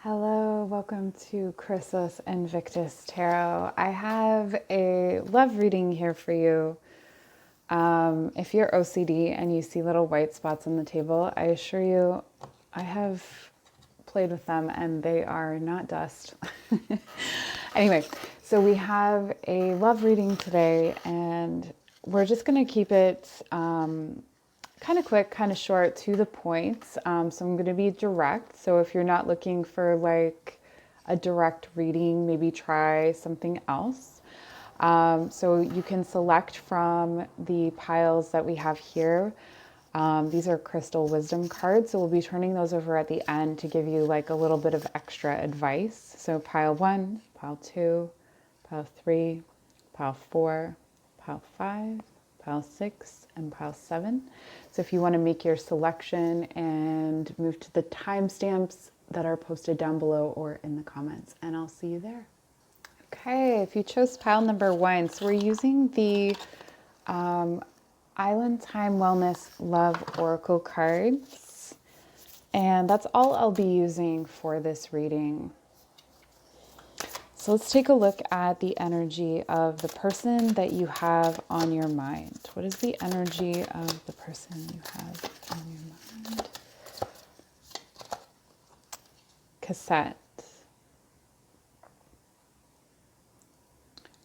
Hello, welcome to Chrysalis Invictus Tarot. I have a love reading here for you. If you're OCD and you see little white spots on the table, I assure you I have played with them and they are not dust. Anyway, so we have a love reading today and we're just going to keep it kind of quick, kind of short, to the point. So I'm going to be direct. So if you're not looking for like a direct reading, maybe try something else. So you can select from the piles that we have here. These are crystal wisdom cards. So we'll be turning those over at the end to give you like a little bit of extra advice. So pile 1, pile 2, pile 3, pile 4, pile 5, pile 6, and pile 7. So if you want to make your selection and move to the timestamps that are posted down below or in the comments, and I'll see you there. Okay, if you chose pile number 1, so we're using the Island Time Wellness Love Oracle cards, and that's all I'll be using for this reading. So let's take a look at the energy of the person that you have on your mind. What is the energy of the person you have on your mind? Cassette.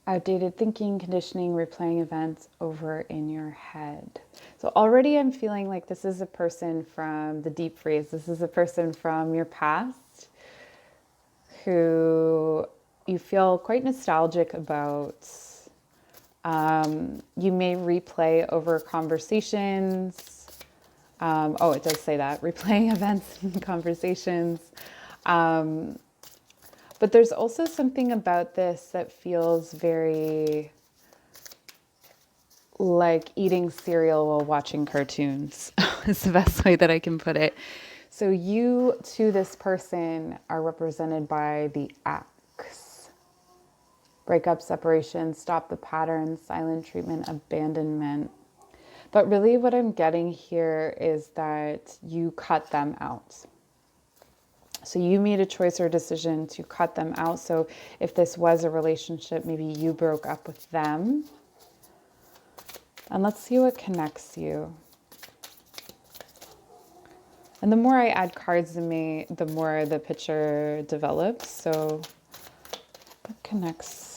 Outdated thinking, conditioning, replaying events over in your head. So already I'm feeling like this is a person from the deep freeze. This is a person from your past who you feel quite nostalgic about. You may replay over conversations. Oh, it does say that. Replaying events and conversations. But there's also something about this that feels very like eating cereal while watching cartoons is the best way that I can put it. So you to this person are represented by the X. Breakup, separation, stop the pattern, silent treatment, abandonment. But really what I'm getting here is that you cut them out. So you made a choice or decision to cut them out. So if this was a relationship, maybe you broke up with them. And let's see what connects you. And the more I add cards to me, the more the picture develops. So what connects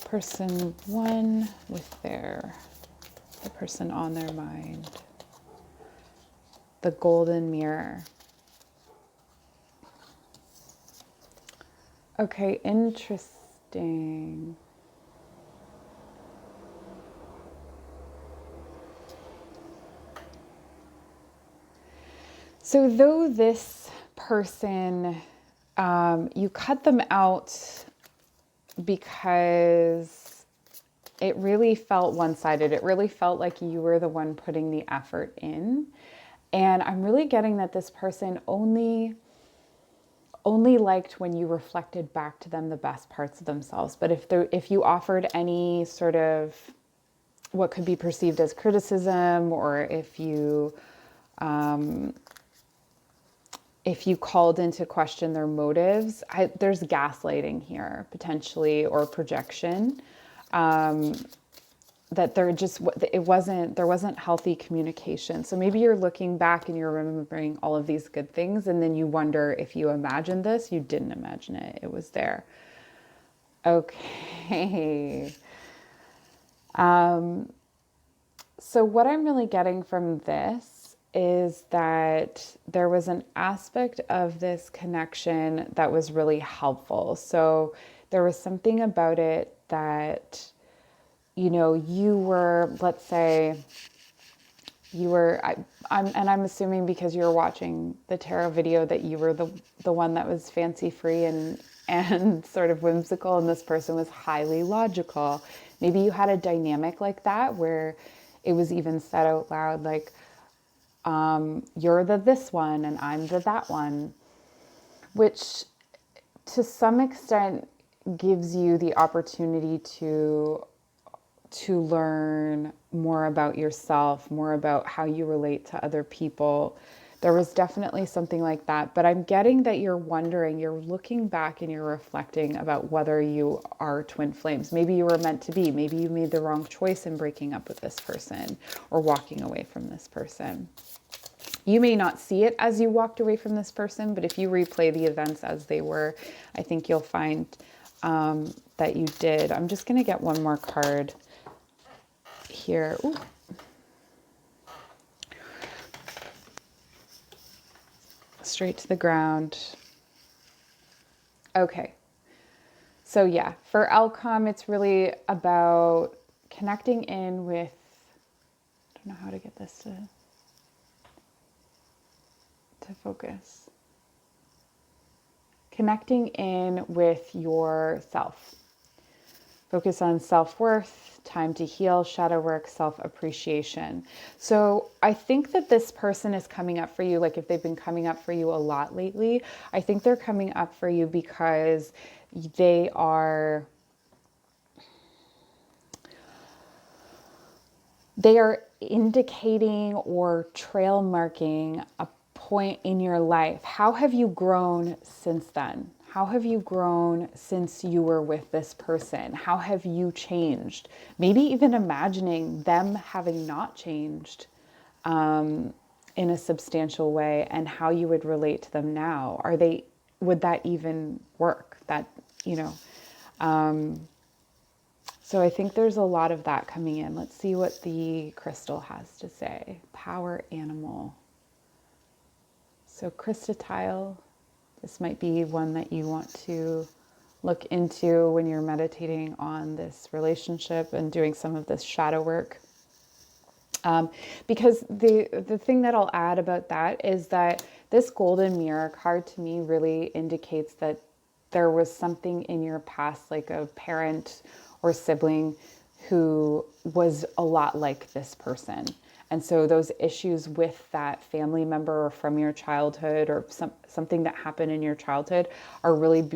person 1 with the person on their mind? The golden mirror. Okay, interesting. So though this person, you cut them out because it really felt one-sided. It really felt like you were the one putting the effort in. And I'm really getting that this person only liked when you reflected back to them the best parts of themselves. But if you offered any sort of what could be perceived as criticism, or if you called into question their motives, there's gaslighting here potentially, or projection. That there wasn't healthy communication. So maybe you're looking back and you're remembering all of these good things, and then you wonder if you imagined this. You didn't imagine it. It was there. Okay. So what I'm really getting from this is that there was an aspect of this connection that was really helpful. So there was something about it that, you know, you were, let's say, I'm assuming because you were watching the tarot video that you were the one that was fancy free and sort of whimsical, and this person was highly logical. Maybe you had a dynamic like that where it was even said out loud, like, you're the this one and I'm the that one, which to some extent gives you the opportunity to learn more about yourself, more about how you relate to other people, There was definitely something like that, but I'm getting that you're wondering, you're looking back and you're reflecting about whether you are twin flames. Maybe you were meant to be. Maybe you made the wrong choice in breaking up with this person or walking away from this person. You may not see it as you walked away from this person, but if you replay the events as they were, I think you'll find that you did. I'm just going to get one more card here. Ooh. Straight to the ground. Okay. So yeah, for outcome, it's really about connecting in with, I don't know how to get this to focus. Connecting in with yourself. Focus on self-worth, time to heal, shadow work, self-appreciation. So I think that this person is coming up for you, like if they've been coming up for you a lot lately, I think they're coming up for you because they are indicating or trail marking a point in your life. How have you grown since then? How have you grown since you were with this person? How have you changed? Maybe even imagining them having not changed in a substantial way, and how you would relate to them now. Would that even work? So I think there's a lot of that coming in. Let's see what the crystal has to say. Power animal. So crystal, this might be one that you want to look into when you're meditating on this relationship and doing some of this shadow work. Because the thing that I'll add about that is that this golden mirror card to me really indicates that there was something in your past, like a parent or sibling who was a lot like this person. And so those issues with that family member or from your childhood or something that happened in your childhood are really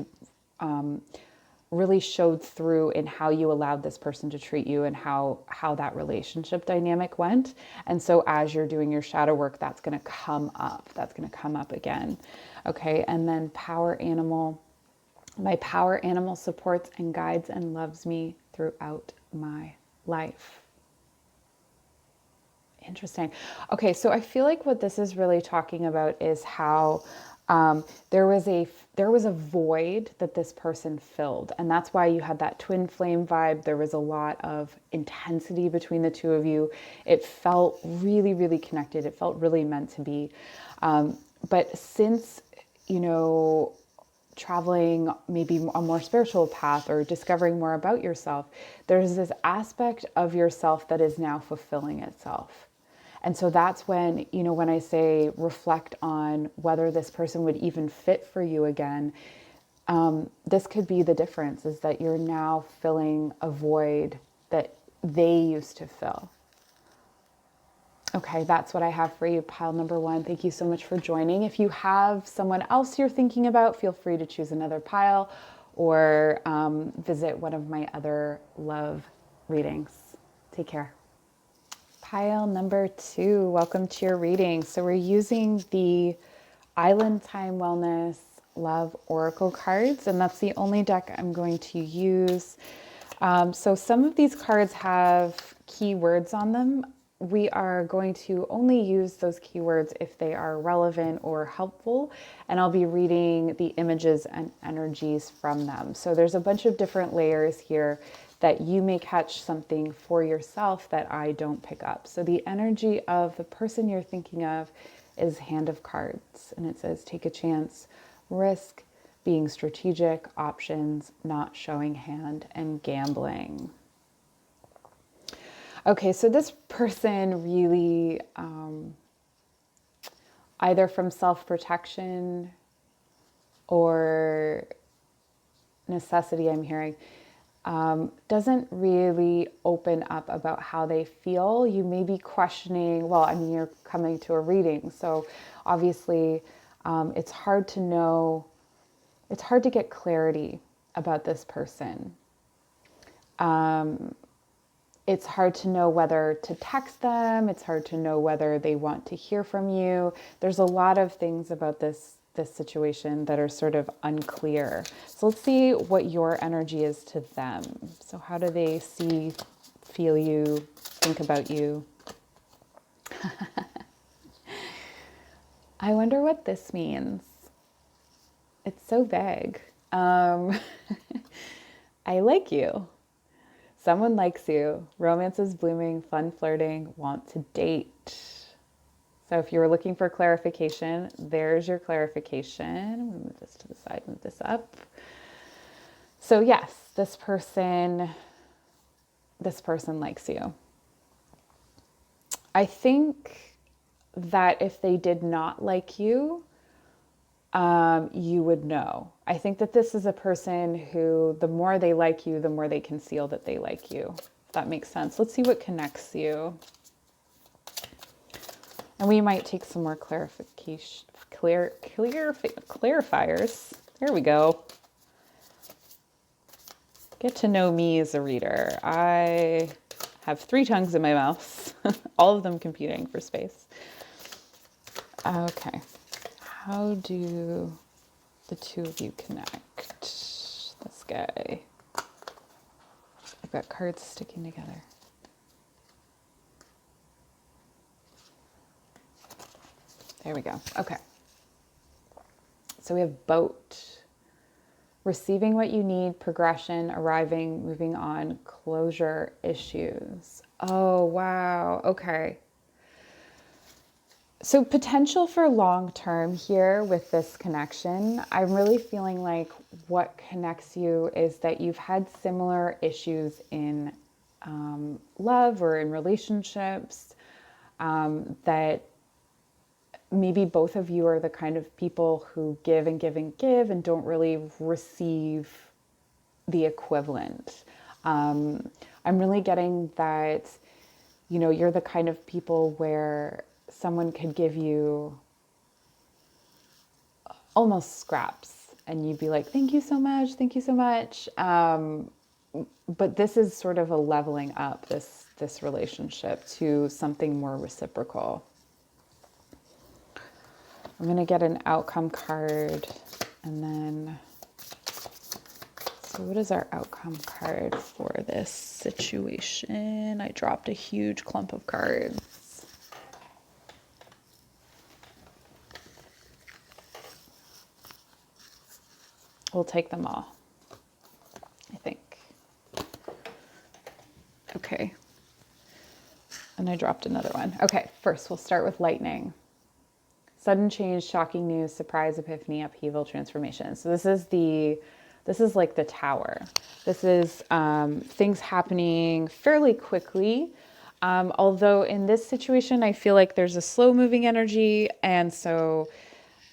showed through in how you allowed this person to treat you and how that relationship dynamic went. And so as you're doing your shadow work, that's going to come up. That's going to come up again. Okay. And then power animal. My power animal supports and guides and loves me throughout my life. Interesting. Okay, so I feel like what this is really talking about is how there was a void that this person filled, and that's why you had that twin flame vibe. There was a lot of intensity between the two of you. It felt really, really connected. It felt really meant to be. But since, traveling maybe a more spiritual path or discovering more about yourself, there's this aspect of yourself that is now fulfilling itself. And so that's when, when I say reflect on whether this person would even fit for you again, this could be the difference, is that you're now filling a void that they used to fill. Okay, that's what I have for you, pile number one. Thank you so much for joining. If you have someone else you're thinking about, feel free to choose another pile or visit one of my other love readings. Take care. Pile number two, welcome to your reading. So we're using the Island Time Wellness Love Oracle cards, and that's the only deck I'm going to use. So some of these cards have keywords on them. We are going to only use those keywords if they are relevant or helpful, and I'll be reading the images and energies from them. So there's a bunch of different layers here that you may catch something for yourself that I don't pick up. So the energy of the person you're thinking of is Hand of Cards, and it says take a chance, risk, being strategic, options, not showing hand, and gambling. Okay, so this person really, either from self-protection or necessity, I'm hearing, doesn't really open up about how they feel. You may be questioning, you're coming to a reading, so obviously it's hard to know, it's hard to get clarity about this person. It's hard to know whether to text them. It's hard to know whether they want to hear from you. There's a lot of things about this situation that are sort of unclear. So let's see what your energy is to them. So how do they see, feel you, think about you? I wonder what this means. It's so vague. I like you. Someone likes you. Romance is blooming, fun flirting, want to date. So if you were looking for clarification, there's your clarification. I'm going to move this to the side, move this up. So yes, this person likes you. I think that if they did not like you, you would know. I think that this is a person who, the more they like you, the more they conceal that they like you. If that makes sense. Let's see what connects you. And we might take some more clarification, clarifiers. There we go. Get to know me as a reader. I have 3 tongues in my mouth, all of them competing for space. Okay. How do the two of you connect? This guy. I've got cards sticking together. There we go. Okay. So we have boat. Receiving what you need, progression, arriving, moving on, closure, issues. Oh, wow. Okay. So potential for long term here with this connection. I'm really feeling like what connects you is that you've had similar issues in love or in relationships, that maybe both of you are the kind of people who give and give and give and don't really receive the equivalent. I'm really getting that, you know, you're the kind of people where someone could give you almost scraps and you'd be like, thank you so much, thank you so much. But this is sort of a leveling up, this relationship to something more reciprocal. I'm going to get an outcome card and then, so what is our outcome card for this situation? I dropped a huge clump of cards. We'll take them all, I think. Okay. And I dropped another one. Okay, first we'll start with lightning. Sudden change, shocking news, surprise, epiphany, upheaval, transformation. So this is like the tower. This is things happening fairly quickly. Although in this situation, I feel like there's a slow moving energy. And so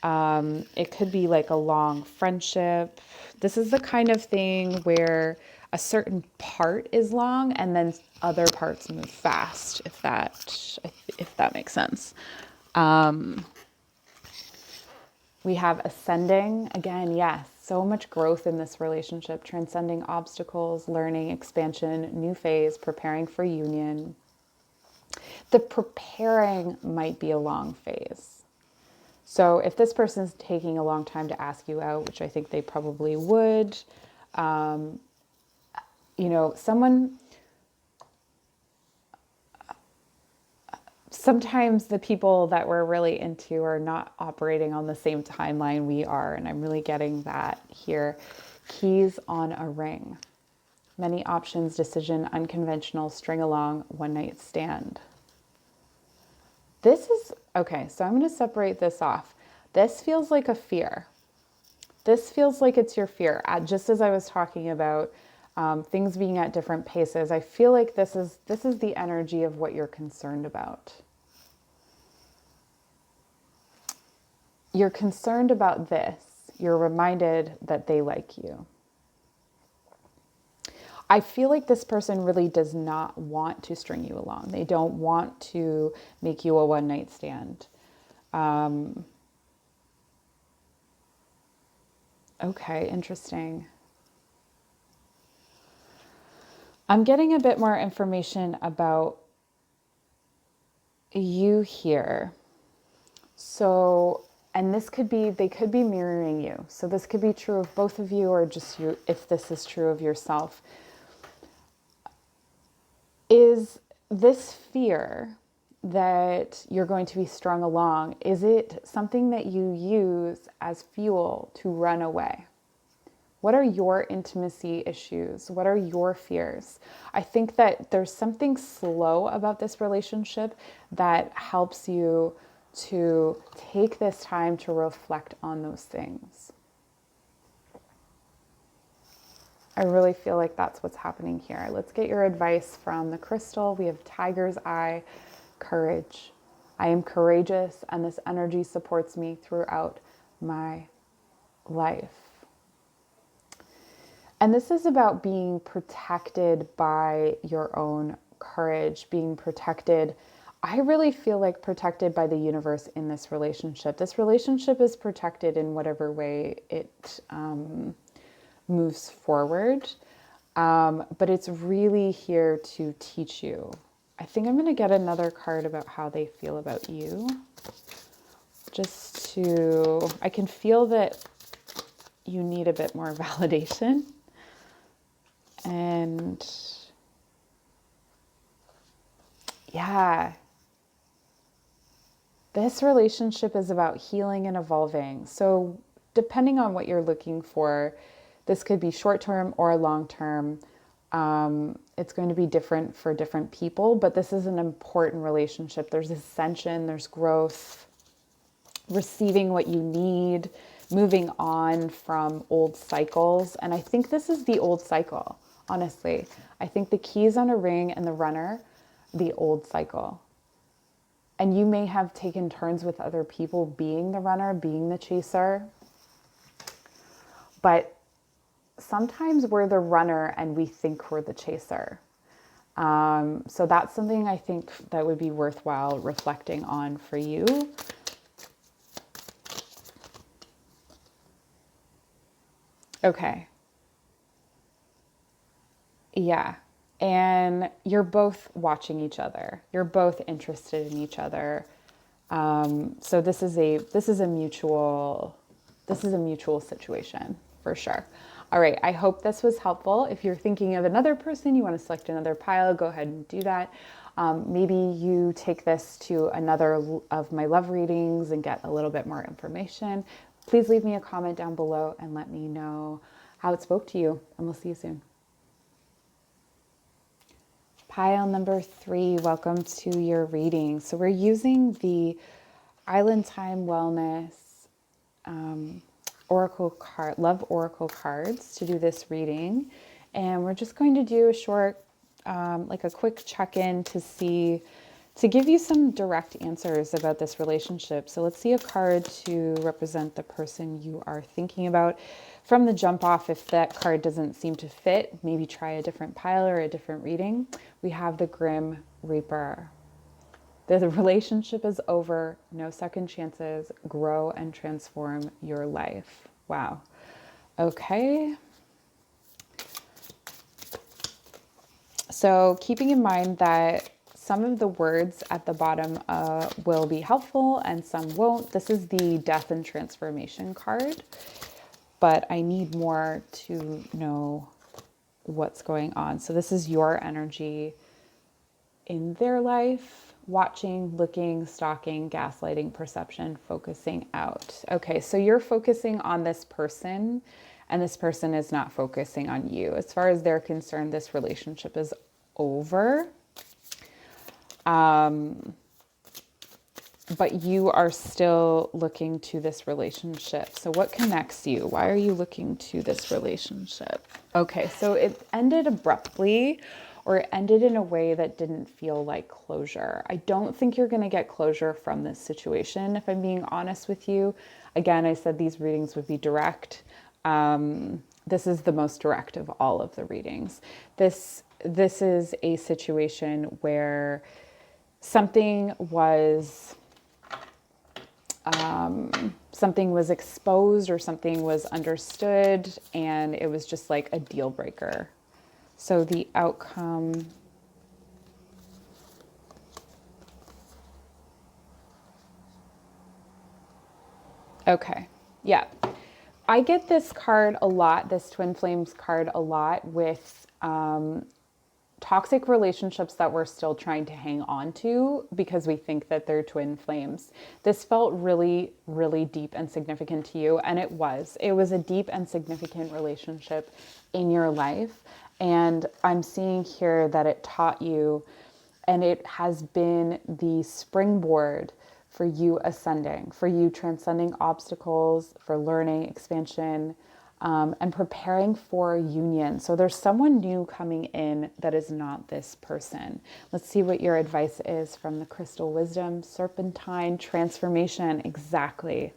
it could be like a long friendship. This is the kind of thing where a certain part is long and then other parts move fast, if that makes sense. We have ascending. Again, yes, so much growth in this relationship, transcending obstacles, learning, expansion, new phase, preparing for union. The preparing might be a long phase. So if this person's taking a long time to ask you out, which I think they probably would, sometimes the people that we're really into are not operating on the same timeline we are. And I'm really getting that here. Keys on a ring. Many options, decision, unconventional, string along, one night stand. This is, okay, so I'm going to separate this off. This feels like a fear. This feels like it's your fear. Just as I was talking about things being at different paces, I feel like this is the energy of what you're concerned about. You're concerned about this. You're reminded that they like you. I feel like this person really does not want to string you along. They don't want to make you a one night stand. Okay, interesting. I'm getting a bit more information about you here. So, and this could be, they could be mirroring you. So this could be true of both of you, or just you, if this is true of yourself. Is this fear that you're going to be strung along, is it something that you use as fuel to run away? What are your intimacy issues? What are your fears? I think that there's something slow about this relationship that helps you to take this time to reflect on those things. I really feel like that's what's happening here. Let's get your advice from the crystal. We have tiger's eye, courage. I am courageous, and this energy supports me throughout my life. And this is about being protected by your own courage, being protected. I really feel like protected by the universe in this relationship. This relationship is protected in whatever way it moves forward. But it's really here to teach you. I think I'm going to get another card about how they feel about you. Just to, I can feel that you need a bit more validation. And yeah, this relationship is about healing and evolving. So depending on what you're looking for, this could be short-term or long-term. It's going to be different for different people, but this is an important relationship. There's ascension, there's growth, receiving what you need, moving on from old cycles. And I think this is the old cycle, honestly. I think the keys on a ring and the runner, the old cycle. And you may have taken turns with other people being the runner, being the chaser. But sometimes we're the runner and we think we're the chaser. So that's something I think that would be worthwhile reflecting on for you. Okay. Yeah. And you're both watching each other. You're both interested in each other. So this is a mutual situation for sure. All right. I hope this was helpful. If you're thinking of another person, you want to select another pile, go ahead and do that. Maybe you take this to another of my love readings and get a little bit more information. Please leave me a comment down below and let me know how it spoke to you, and we'll see you soon. Pile number 3, welcome to your reading. So we're using the Island Time Wellness Oracle card, Love Oracle cards to do this reading. And we're just going to do a short, like a quick check-in to give you some direct answers about this relationship. So let's see a card to represent the person you are thinking about. From the jump off, if that card doesn't seem to fit, maybe try a different pile or a different reading. We have the Grim Reaper. The relationship is over. No second chances. Grow and transform your life. Wow. Okay. So keeping in mind that some of the words at the bottom will be helpful and some won't. This is the Death and Transformation card, but I need more to know what's going on. So this is your energy in their life: watching, looking, stalking, gaslighting, perception, focusing out. Okay, so you're focusing on this person and this person is not focusing on you. As far as they're concerned, this relationship is over. But you are still looking to this relationship. So what connects you? Why are you looking to this relationship? Okay, so it ended abruptly, or it ended in a way that didn't feel like closure. I don't think you're going to get closure from this situation, if I'm being honest with you. Again, I said these readings would be direct. This is the most direct of all of the readings. This is a situation where something was exposed or something was understood, and it was just like a deal breaker. So the outcome, okay, yeah. I get this card a lot, this Twin Flames card a lot with toxic relationships that we're still trying to hang on to because we think that they're twin flames. This felt really, really deep and significant to you, and it was. It was a deep and significant relationship in your life, and I'm seeing here that it taught you, and it has been the springboard for you ascending, for you transcending obstacles, for learning, expansion, and preparing for union. So there's someone new coming in that is not this person. Let's see what your advice is from the crystal wisdom. Serpentine, transformation, exactly.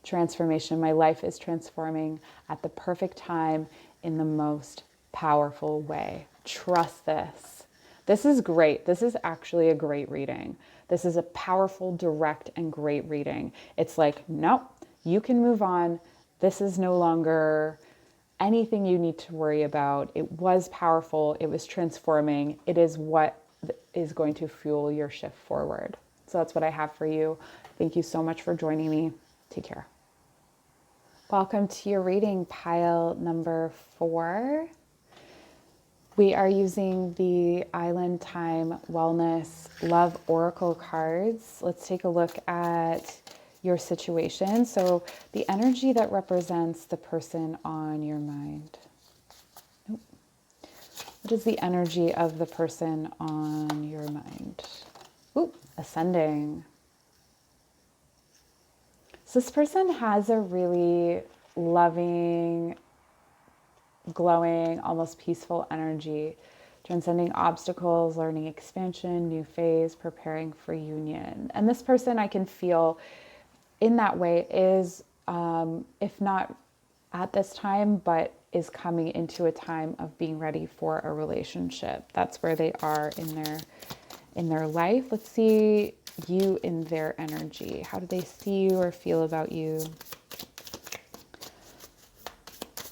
Transformation. My life is transforming at the perfect time in the most powerful way. Trust this. This is great. This is actually a great reading. This is a powerful, direct, and great reading. It's like, nope, you can move on. This is no longer anything you need to worry about. It was powerful. It was transforming. It is what is going to fuel your shift forward. So that's what I have for you. Thank you so much for joining me. Take care. Welcome to your reading, pile number 4. We are using the Island Time Wellness Love Oracle cards. Let's take a look at your situation. So the energy that represents the person on your mind. Nope. What is the energy of the person on your mind? Ooh, ascending. So this person has a really loving, glowing, almost peaceful energy, transcending obstacles, learning expansion, new phase, preparing for union. And this person I can feel in that way is, if not at this time, but is coming into a time of being ready for a relationship. That's where they are in their life. Let's see you in their energy. How do they see you or feel about you?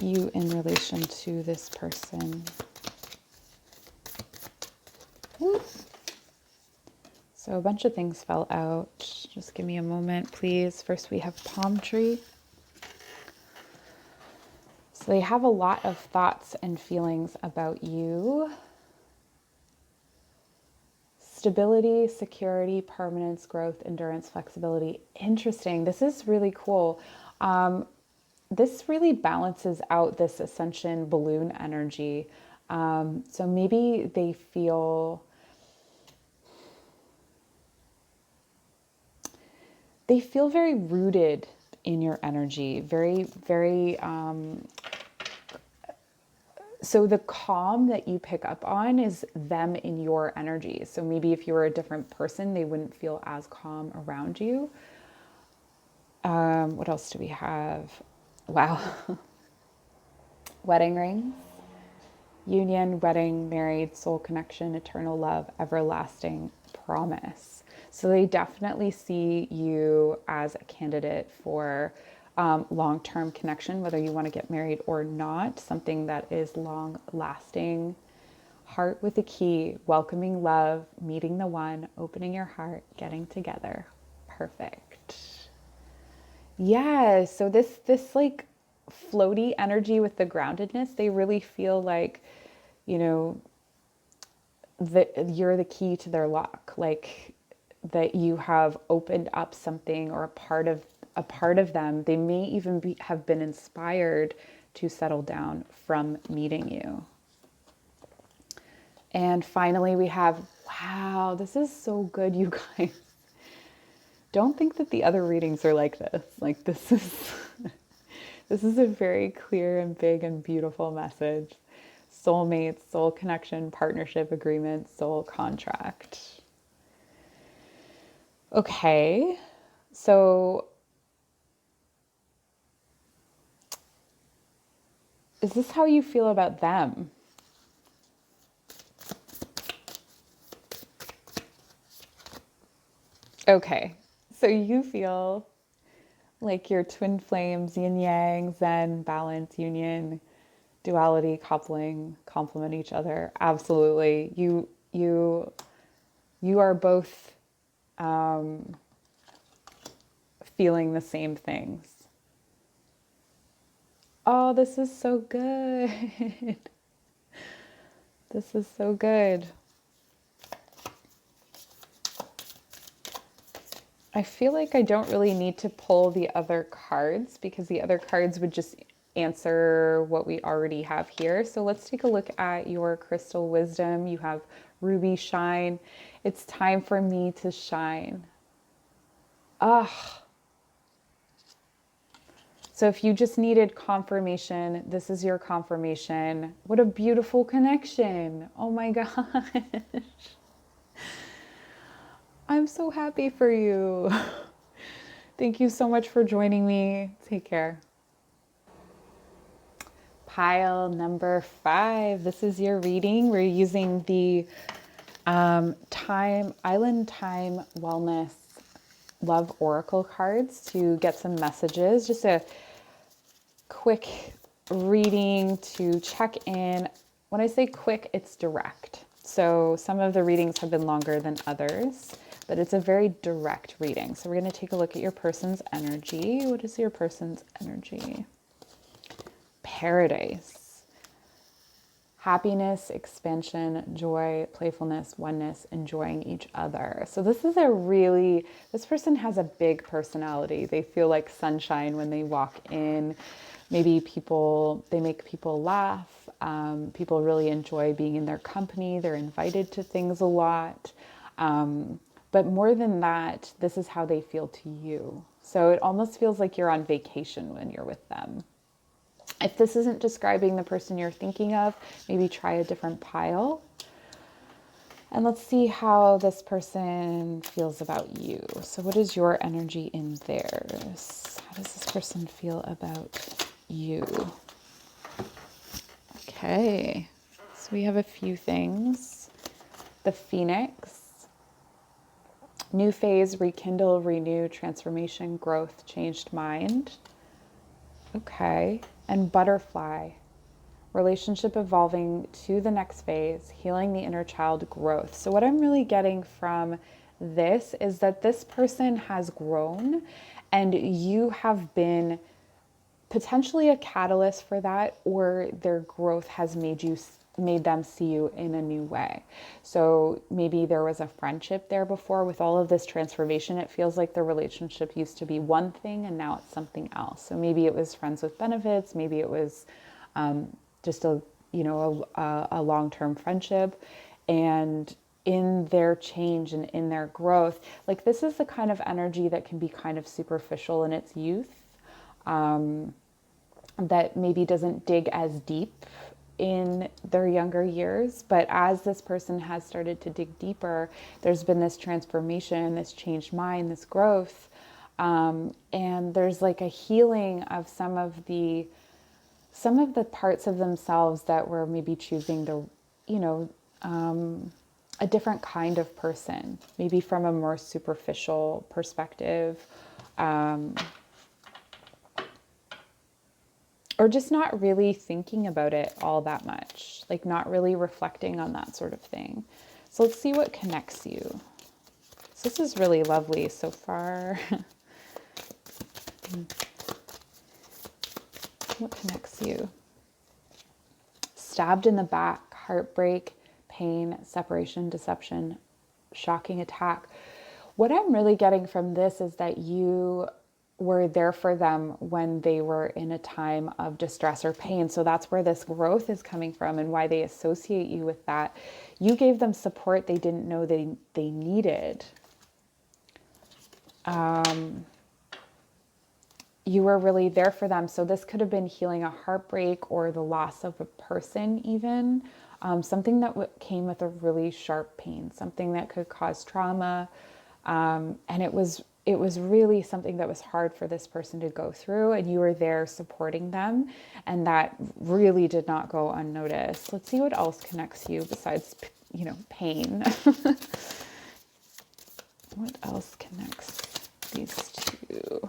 You in relation to this person. Woo. So a bunch of things fell out. Just give me a moment, please. First we have palm tree. So they have a lot of thoughts and feelings about you. Stability, security, permanence, growth, endurance, flexibility. Interesting. This is really cool. This really balances out this ascension balloon energy. So maybe they feel very rooted in your energy, very, very, so the calm that you pick up on is them in your energy. So maybe if you were a different person, they wouldn't feel as calm around you. What else do we have? Wow. Wedding rings, union, wedding, married, soul connection, eternal love, everlasting promise. So they definitely see you as a candidate for long-term connection, whether you want to get married or not, something that is long-lasting. Heart with a key, welcoming love, meeting the one, opening your heart, getting together. Perfect. Yeah, so this like floaty energy with the groundedness, they really feel like, you know, that you're the key to their lock, like that you have opened up something or a part of them. They may even have been inspired to settle down from meeting you. And finally we have, wow, this is so good, you guys. Don't think that the other readings are like this. Like this is this is a very clear and big and beautiful message. Soulmates, soul connection, partnership agreement, soul contract. Okay, so is this how you feel about them? Okay, so you feel like your twin flames, yin yang, zen, balance, union, Duality, coupling, complement each other. Absolutely. You are both feeling the same things. Oh, this is so good. This is so good. I feel like I don't really need to pull the other cards because the other cards would just answer what we already have here. So let's take a look at your crystal wisdom. You have Ruby Shine. It's time for me to shine. Ah. So if you just needed confirmation, this is your confirmation. What a beautiful connection. Oh my gosh. I'm so happy for you. Thank you so much for joining me. Take care. Pile number 5. This is your reading. We're using the Island Time Wellness Love Oracle cards to get some messages. Just a quick reading to check in. When I say quick, it's direct. So some of the readings have been longer than others, but it's a very direct reading. So we're going to take a look at your person's energy. What is your person's energy? Paradise. Happiness, expansion, joy, playfulness, oneness, enjoying each other. So this person has a big personality. They feel like sunshine when they walk in. Maybe they make people laugh. People really enjoy being in their company. They're invited to things a lot. But more than that, this is how they feel to you. So it almost feels like you're on vacation when you're with them. If this isn't describing the person you're thinking of, maybe try a different pile. And let's see how this person feels about you. So what is your energy in theirs? How does this person feel about you? Okay, so we have a few things. The Phoenix, new phase, rekindle, renew, transformation, growth, changed mind. Okay, and Butterfly, relationship evolving to the next phase, healing the inner child, growth. So what I'm really getting from this is that this person has grown and you have been potentially a catalyst for that, or their growth has made them see you in a new way. So maybe there was a friendship there before. With all of this transformation, it feels like the relationship used to be one thing and now it's something else. So maybe it was friends with benefits, maybe it was just a long-term friendship. And in their change and in their growth, like this is the kind of energy that can be kind of superficial in its youth, that maybe doesn't dig as deep in their younger years. But as this person has started to dig deeper, there's been this transformation, this changed mind, this growth. And there's like a healing of some of the parts of themselves that were maybe choosing a different kind of person, maybe from a more superficial perspective, or just not really thinking about it all that much, like not really reflecting on that sort of thing. So let's see what connects you. So this is really lovely so far. What connects you? Stabbed in the back, heartbreak, pain, separation, deception, shocking attack. What I'm really getting from this is that you were there for them when they were in a time of distress or pain. So that's where this growth is coming from and why they associate you with that. You gave them support they didn't know they needed. You were really there for them. So this could have been healing a heartbreak or the loss of a person even. Something that came with a really sharp pain, something that could cause trauma. And it was really something that was hard for this person to go through, and you were there supporting them, and that really did not go unnoticed. Let's see what else connects you besides, pain. What else connects these two?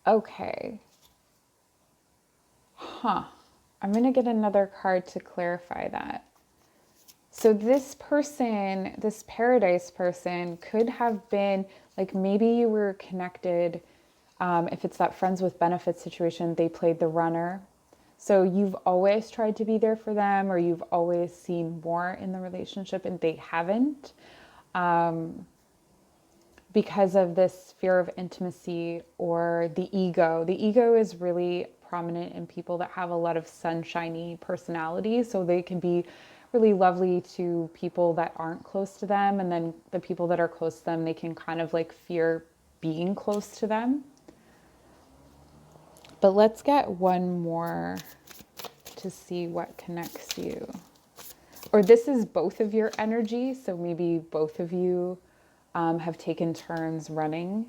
Okay. I'm going to get another card to clarify that. So this person, this paradise person, could have been like, maybe you were connected. If it's that friends with benefits situation, they played the runner. So you've always tried to be there for them, or you've always seen more in the relationship and they haven't, because of this fear of intimacy or the ego. The ego is really prominent in people that have a lot of sunshiny personalities. So they can be really lovely to people that aren't close to them. And then the people that are close to them, they can kind of like fear being close to them. But let's get one more to see what connects you. Or this is both of your energy. So maybe both of you have taken turns running.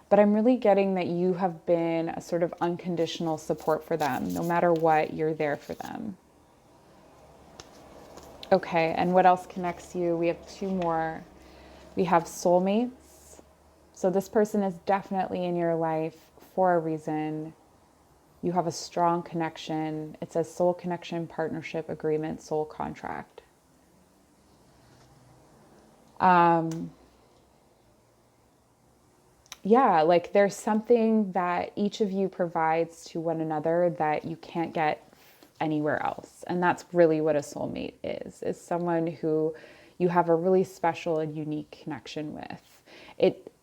But I'm really getting that you have been a sort of unconditional support for them. No matter what, you're there for them. Okay, and what else connects you? We have two more. We have soulmates. So this person is definitely in your life for a reason. You have a strong connection. It says soul connection, partnership, agreement, soul contract. Yeah, like there's something that each of you provides to one another that you can't get anywhere else. And that's really what a soulmate is someone who you have a really special and unique connection with.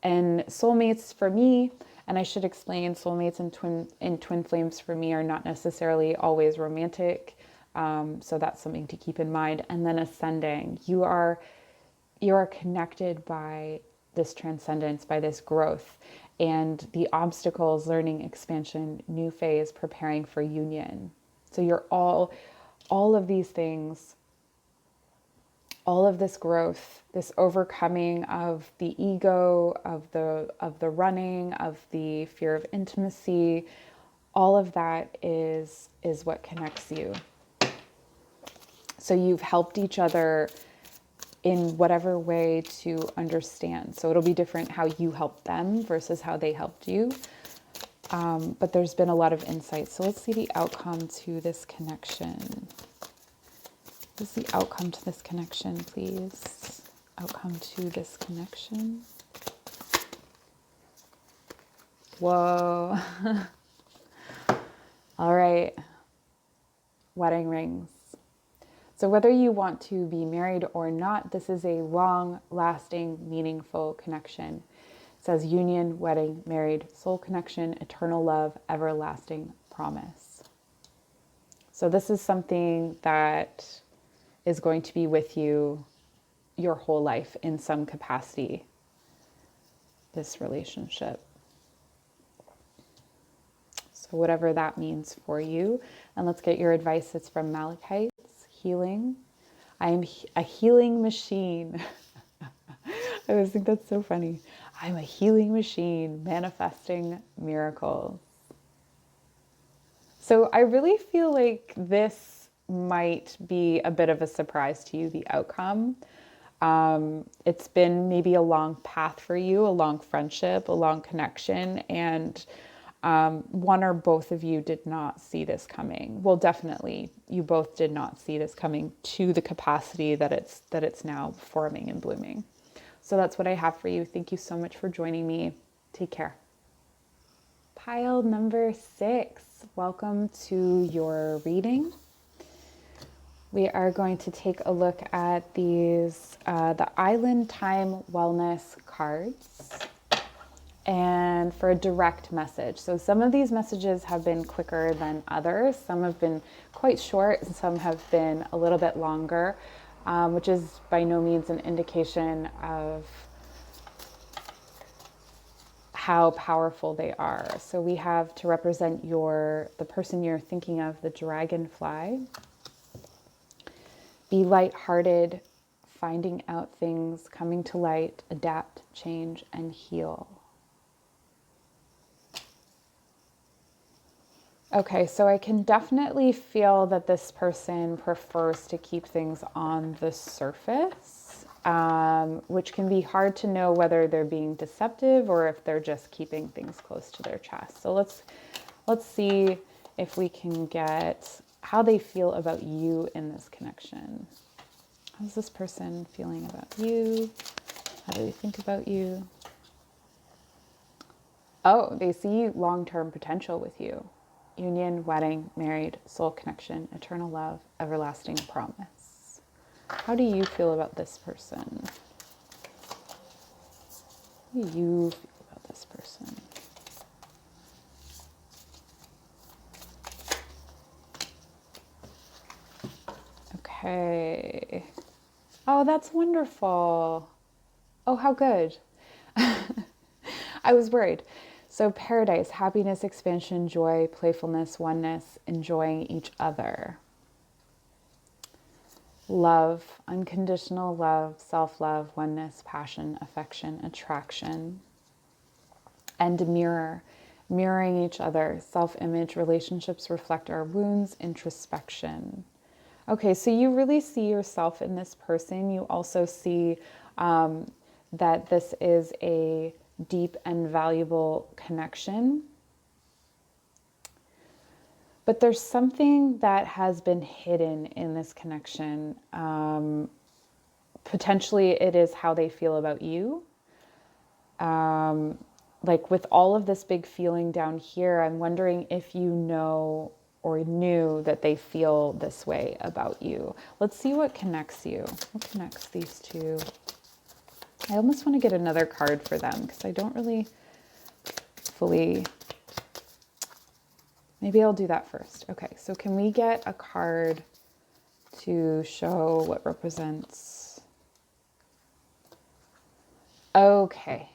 And soulmates for me, and I should explain, soulmates and twin flames for me are not necessarily always romantic. So that's something to keep in mind. And then ascending, you are connected by this transcendence, by this growth, and the obstacles, learning, expansion, new phase, preparing for union. So you're all of these things, all of this growth, this overcoming of the ego, of the running, of the fear of intimacy, all of that is what connects you. So you've helped each other in whatever way to understand. So it'll be different how you helped them versus how they helped you. But there's been a lot of insight. So let's see the outcome to this connection. What's the outcome to this connection, please? Outcome to this connection. Whoa. All right. Wedding rings. So whether you want to be married or not, this is a long-lasting, meaningful connection. It says union, wedding, married, soul connection, eternal love, everlasting promise. So this is something that is going to be with you your whole life in some capacity, this relationship. So whatever that means for you. And let's get your advice. It's from Malachite. Healing. I am a healing machine. I always think that's so funny. I'm a healing machine manifesting miracles. So I really feel like this might be a bit of a surprise to you, the outcome. It's been maybe a long path for you, a long friendship, a long connection, and one or both of you did not see this coming. Well, definitely, you both did not see this coming to the capacity that it's now forming and blooming. So that's what I have for you. Thank you so much for joining me. Take care. Pile number 6. Welcome to your reading. We are going to take a look at these, the Island Time Wellness cards, and for a direct message. So some of these messages have been quicker than others. Some have been quite short and some have been a little bit longer, which is by no means an indication of how powerful they are. So we have to represent the person you're thinking of, the dragonfly. Be lighthearted, finding out things, coming to light, adapt, change, and heal. Okay, so I can definitely feel that this person prefers to keep things on the surface. which can be hard to know whether they're being deceptive or if they're just keeping things close to their chest. So let's see if we can get how they feel about you in this connection. How's this person feeling about you? How do they think about you? Oh, they see long-term potential with you. Union, wedding, married, soul connection, eternal love, everlasting promise. How do you feel about this person? How do you feel about this person? Okay. Oh, that's wonderful. Oh, how good. I was worried. So paradise, happiness, expansion, joy, playfulness, oneness, enjoying each other. Love, unconditional love, self-love, oneness, passion, affection, attraction. And mirror, mirroring each other, self-image, relationships reflect our wounds, introspection. Okay, so you really see yourself in this person. You also see that this is a deep and valuable connection. But there's something that has been hidden in this connection. Potentially it is how they feel about you. Like with all of this big feeling down here, I'm wondering if you know or knew that they feel this way about you. Let's see what connects you. What connects these two? I almost want to get another card for them because I don't really fully... Maybe I'll do that first. Okay, so can we get a card to show what represents... Okay.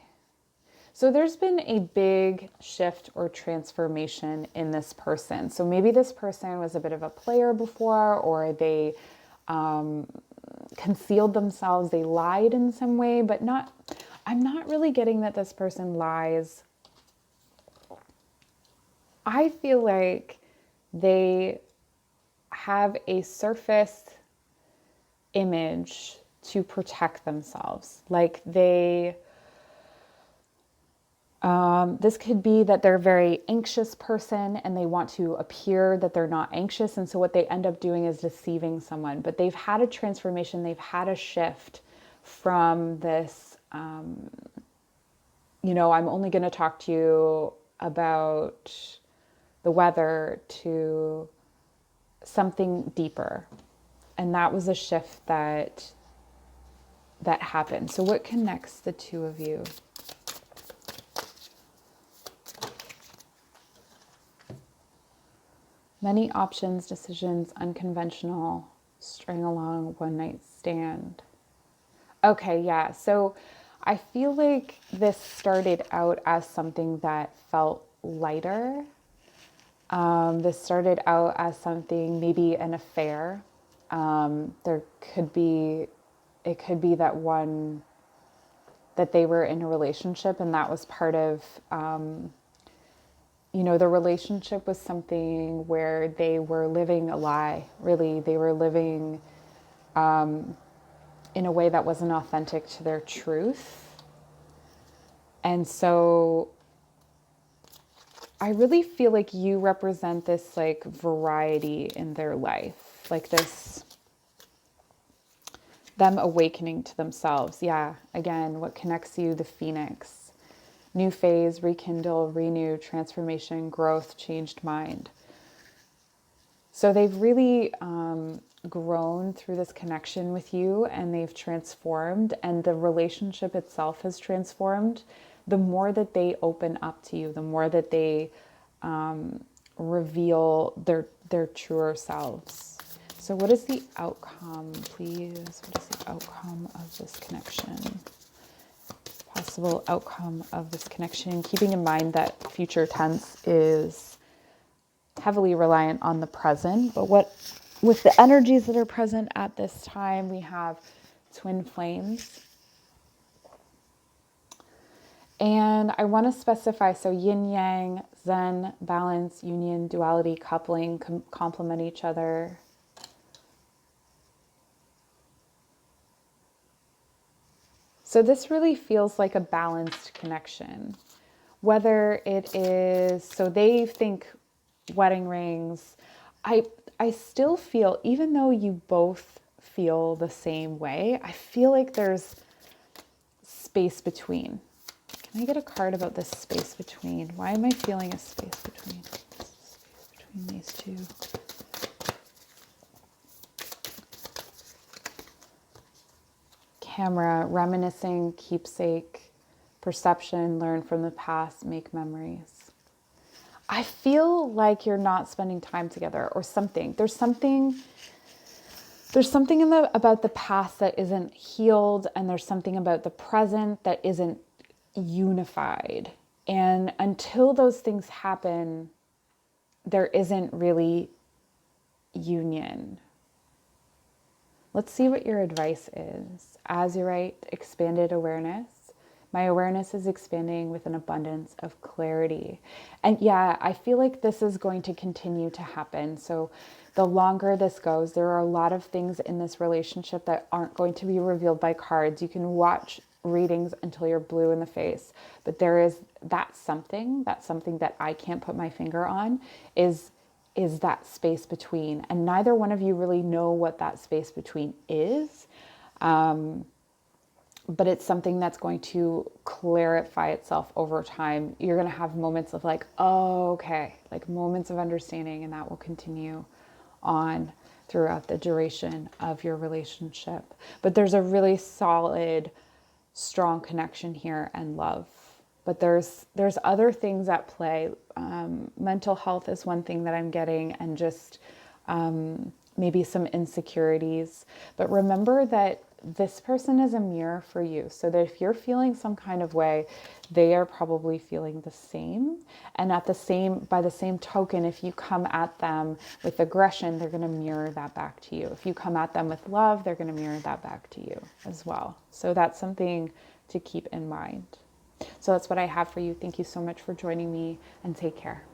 So there's been a big shift or transformation in this person. So maybe this person was a bit of a player before, or they concealed themselves, they lied in some way, but I'm not really getting that this person lies. I feel like they have a surface image to protect themselves. Like this could be that they're a very anxious person and they want to appear that they're not anxious. And so what they end up doing is deceiving someone. But they've had a transformation. They've had a shift from this, I'm only going to talk to you about the weather to something deeper. And that was a shift that happened. So what connects the two of you? Many options, decisions, unconventional, string along, one night stand. Okay, yeah. So I feel like this started out as something that felt lighter. This started out as something, maybe an affair. It could be that they were in a relationship and that was part of, the relationship was something where they were living a lie. Really, they were living in a way that wasn't authentic to their truth. And so I really feel like you represent this like variety in their life, like them awakening to themselves. Yeah, again, what connects you, the phoenix. New phase, rekindle, renew, transformation, growth, changed mind. So they've really grown through this connection with you and they've transformed, and the relationship itself has transformed. The more that they open up to you, the more that they reveal their truer selves. So what is the outcome, please? What is the outcome of this connection? Possible outcome of this connection, keeping in mind that future tense is heavily reliant on the present. But with the energies that are present at this time, we have twin flames. And I want to specify, so yin yang, zen, balance, union, duality, coupling, complement each other. So this really feels like a balanced connection. Whether it is, so they think wedding rings, I still feel, even though you both feel the same way, I feel like there's space between. Can I get a card about this space between? Why am I feeling a space between? Space between these two. Camera, reminiscing, keepsake, perception, learn from the past, make memories. I feel like you're not spending time together or something. There's something about the past that isn't healed, and there's something about the present that isn't unified. And until those things happen, there isn't really union. Let's see what your advice is. Azurite, expanded awareness. My awareness is expanding with an abundance of clarity. And yeah, I feel like this is going to continue to happen. So the longer this goes, there are a lot of things in this relationship that aren't going to be revealed by cards. You can watch readings until you're blue in the face, but that's something that I can't put my finger on, is that space between. And neither one of you really know what that space between is. But it's something that's going to clarify itself over time. You're going to have moments of like, oh, okay, like moments of understanding, and that will continue on throughout the duration of your relationship. But there's a really solid, strong connection here and love. But there's other things at play. Mental health is one thing that I'm getting, and just maybe some insecurities. But remember that this person is a mirror for you. So that if you're feeling some kind of way, they are probably feeling the same. And by the same token, if you come at them with aggression, they're going to mirror that back to you. If you come at them with love, they're going to mirror that back to you as well. So that's something to keep in mind. So that's what I have for you. Thank you so much for joining me, and take care.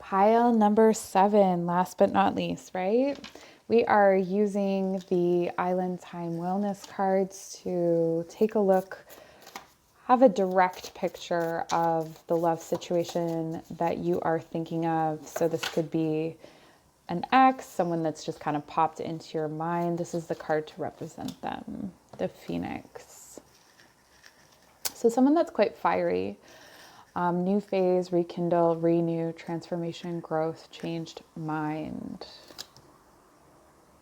Pile number 7, last but not least, right? We are using the Island Time Wellness cards to take a look, have a direct picture of the love situation that you are thinking of. So this could be an ex, someone that's just kind of popped into your mind. This is the card to represent them, the Phoenix. So someone that's quite fiery. New phase, rekindle, renew, transformation, growth, changed mind.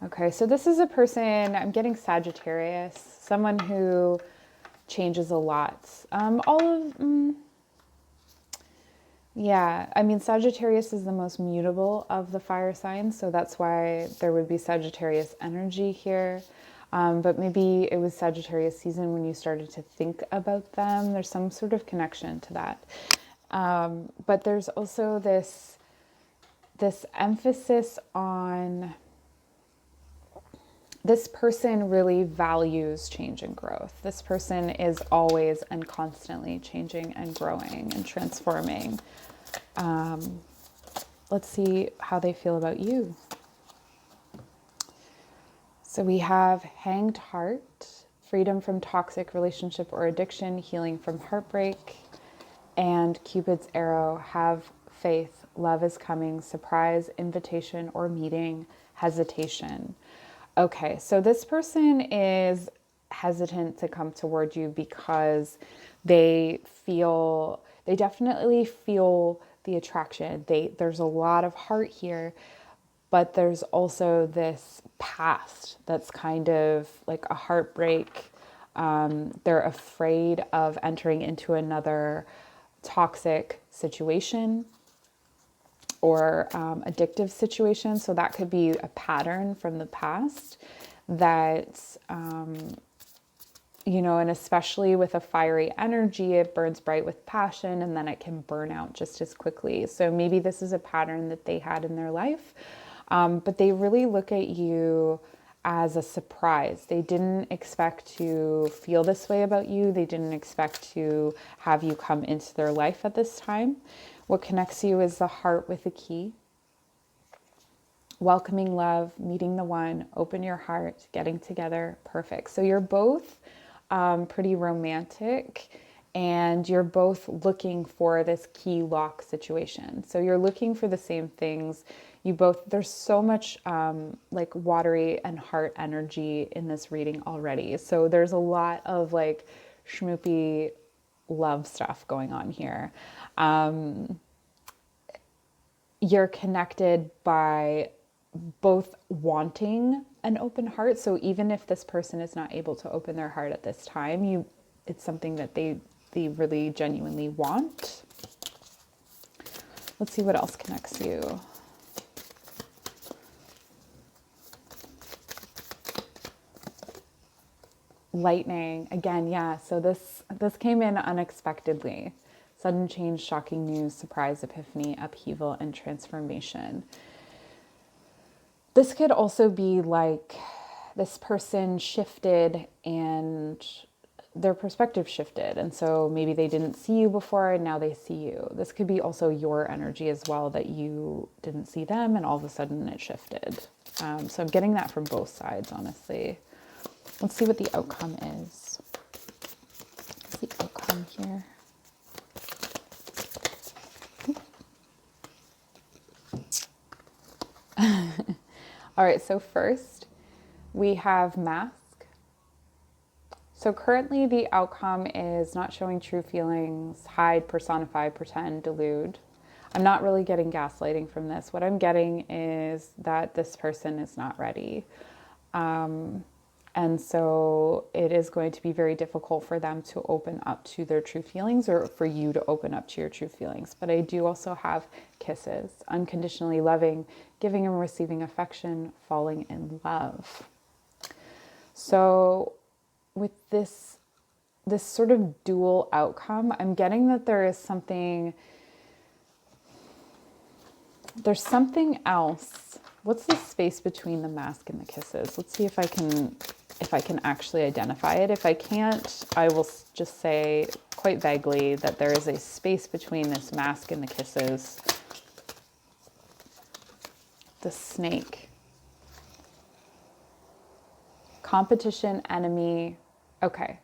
Okay, so this is a person, I'm getting Sagittarius, someone who changes a lot. Yeah, I mean, Sagittarius is the most mutable of the fire signs, so that's why there would be Sagittarius energy here. But maybe it was Sagittarius season when you started to think about them. There's some sort of connection to that. But there's also this emphasis on this person really values change and growth. This person is always and constantly changing and growing and transforming. Let's see how they feel about you. So we have Hanged Heart, freedom from toxic relationship or addiction, healing from heartbreak, and Cupid's arrow, have faith, love is coming, surprise, invitation or meeting, hesitation. Okay, so this person is hesitant to come toward you because they definitely feel the attraction. There's a lot of heart here, but there's also this past that's kind of like a heartbreak. They're afraid of entering into another toxic situation or addictive situation. So that could be a pattern from the past that, and especially with a fiery energy, it burns bright with passion, and then it can burn out just as quickly. So maybe this is a pattern that they had in their life. But they really look at you as a surprise. They didn't expect to feel this way about you. They didn't expect to have you come into their life at this time. What connects you is the heart with a key. Welcoming love, meeting the one, open your heart, getting together, perfect. So you're both pretty romantic, and you're both looking for this key lock situation. So you're looking for the same things. You both, there's so much like watery and heart energy in this reading already. So there's a lot of like schmoopy love stuff going on here. You're connected by both wanting an open heart. So even if this person is not able to open their heart at this time, it's something that they really genuinely want. Let's see what else connects you. Lightning again, yeah. So this came in unexpectedly. Sudden change, shocking news, surprise, epiphany, upheaval, and transformation. This could also be like this person shifted and their perspective shifted. And so maybe they didn't see you before and now they see you. This could be also your energy as well, that you didn't see them and all of a sudden it shifted. So I'm getting that from both sides, honestly. Let's see what the outcome is. What's the outcome here? All right, so first we have mask. So currently the outcome is not showing true feelings, hide, personify, pretend, delude. I'm not really getting gaslighting from this. What I'm getting is that this person is not ready. And so it is going to be very difficult for them to open up to their true feelings, or for you to open up to your true feelings. But I do also have kisses, unconditionally loving, giving and receiving affection, falling in love. So with this sort of dual outcome, I'm getting that there's something else. What's the space between the mask and the kisses? Let's see if I can actually identify it. If I can't, I will just say quite vaguely that there is a space between this mask and the kisses. The snake. Competition, enemy. Okay.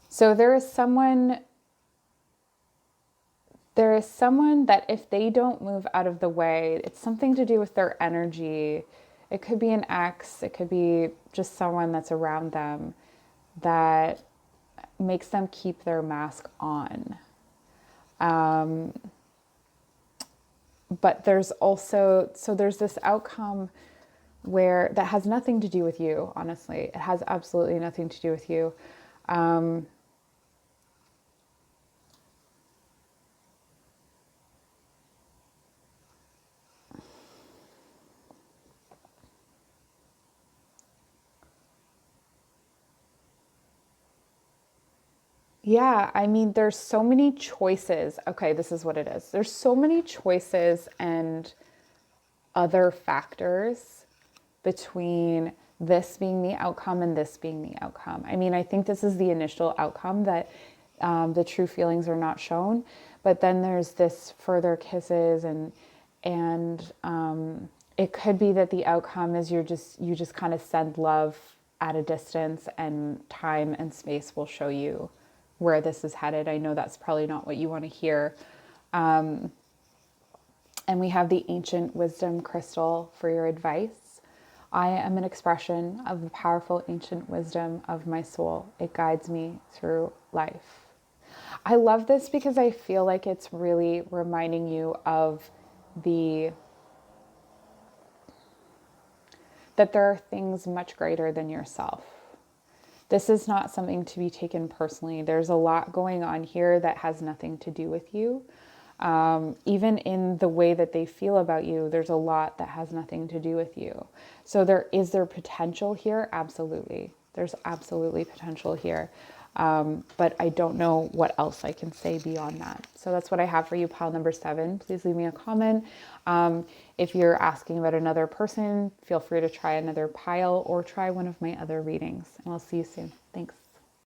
So there is someone that if they don't move out of the way, it's something to do with their energy. It could be an ex, it could be just someone that's around them that makes them keep their mask on. But there's also, so there's this outcome where that has nothing to do with you, honestly. It has absolutely nothing to do with you. Yeah, I mean, there's so many choices. Okay, this is what it is. There's so many choices and other factors between this being the outcome and this being the outcome. I mean, I think this is the initial outcome, that the true feelings are not shown, but then there's this further kisses and it could be that the outcome is you just kind of send love at a distance, and time and space will show you where this is headed. I know that's probably not what you want to hear. And we have the ancient wisdom crystal for your advice. I am an expression of the powerful ancient wisdom of my soul. It guides me through life. I love this because I feel like it's really reminding you of that there are things much greater than yourself. This is not something to be taken personally. There's a lot going on here that has nothing to do with you. Even in the way that they feel about you, there's a lot that has nothing to do with you. So is there potential here? Absolutely. There's absolutely potential here. But I don't know what else I can say beyond that. So that's what I have for you, pile number 7. Please leave me a comment. If you're asking about another person, feel free to try another pile or try one of my other readings. And I'll see you soon. Thanks.